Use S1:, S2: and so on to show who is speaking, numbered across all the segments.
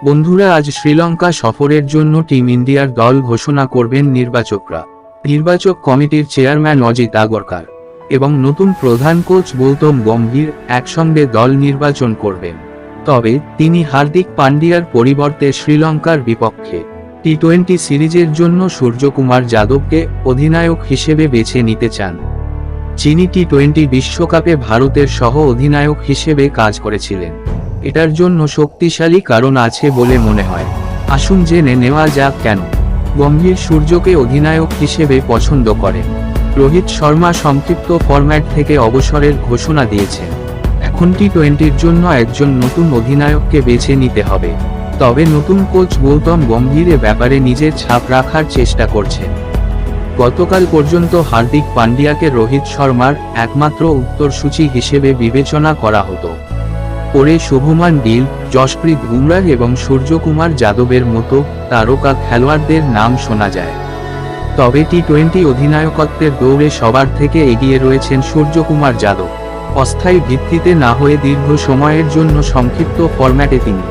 S1: বন্ধুরা, আজ শ্রীলঙ্কা সফরের জন্য টিম ইন্ডিয়ার দল ঘোষণা করবেন নির্বাচকরা। নির্বাচক কমিটির চেয়ারম্যান অজিত আগরকার এবং নতুন প্রধান কোচ গৌতম গম্ভীর একসঙ্গে দল নির্বাচন করবেন। তবে তিনি হার্দিক পান্ডিয়ার পরিবর্তে শ্রীলঙ্কার বিপক্ষে টি-20 সিরিজের জন্য সূর্যকুমার যাদবকে অধিনায়ক হিসেবে বেছে নিতে চান। যিনি টি-20 বিশ্বকাপে ভারতের সহ অধিনায়ক হিসেবে কাজ করেছিলেন। এটার জন্য শক্তিশালী কারণ আছে বলে মনে হয়। আসুন জেনে নেওয়া যাক কেন গম্ভীর সূর্যকে অধিনায়ক হিসেবে পছন্দ করেন। রোহিত শর্মা সংক্ষিপ্ত ফরম্যাট থেকে অবসরের ঘোষণা দিয়েছেন। এখন টি-20-র জন্য একজন নতুন অধিনায়ককে বেছে নিতে হবে। তবে নতুন কোচ গৌতম গম্ভীর এ ব্যাপারে নিজের ছাপ রাখার চেষ্টা করছেন। গতকাল পর্যন্ত হার্দিক পান্ডিয়াকে রোহিত শর্মার একমাত্র উত্তরসূচি হিসেবে বিবেচনা করা হতো। পরে শুভমান গিল, জশপ্রীত বুমরাহ এবং সূর্যকুমার যাদবের মতো তারকা খেলোয়াড়দের নাম শোনা যায়। তবে টি-20 অধিনায়কত্বের দৌড়ে সবার থেকে এগিয়ে রয়েছেন সূর্যকুমার যাদব। অস্থায়ী ভিত্তিতে না হয়ে দীর্ঘ সময়ের জন্য সংক্ষিপ্ত ফরম্যাটে তিনি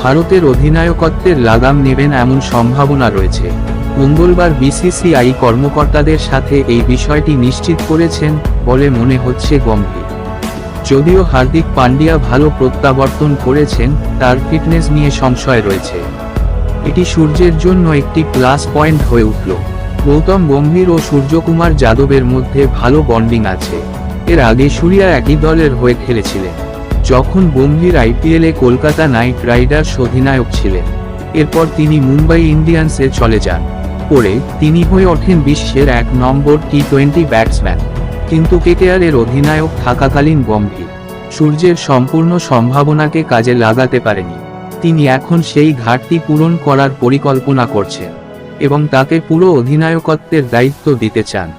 S1: ভারতের অধিনায়কত্বের লাগাম নেবেন এমন সম্ভাবনা রয়েছে। মঙ্গলবার বিসিসিআই কর্মকর্তাদের সাথে এই বিষয়টি নিশ্চিত করেছেন বলে মনে হচ্ছে গম্ভীর। যদিও হার্দিক পান্ডিয়া ভালো প্রত্যাবর্তন করেছেন, তার ফিটনেস নিয়ে সংশয় রয়েছে। এটি সূর্যের জন্য একটি প্লাস পয়েন্ট হয়ে উঠল। গৌতম গম্ভীর ও সূর্যকুমার যাদবের মধ্যে ভালো বন্ডিং আছে। এর আগে সূর্যা একই দলের হয়ে খেলেছিলেন যখন গম্ভীর আইপিএলে কলকাতা নাইট রাইডার্স অধিনায়ক ছিলেন। এরপর তিনি মুম্বাই ইন্ডিয়ান্সে চলে যান। পরে তিনি হয়ে ওঠেন বিশ্বের 1 নম্বর টি-20 ব্যাটসম্যান। কিন্তু কেকেআর-এর অধিনায়ক থাকাকালীন গম্ভীর সূর্যের সম্পূর্ণ সম্ভাবনাকে কাজে লাগাতে পারেনি। তিনি এখন সেই ঘাটতি পূরণ করার পরিকল্পনা করছেন এবং তাকে পুরো অধিনায়কত্বের দায়িত্ব দিতে চান।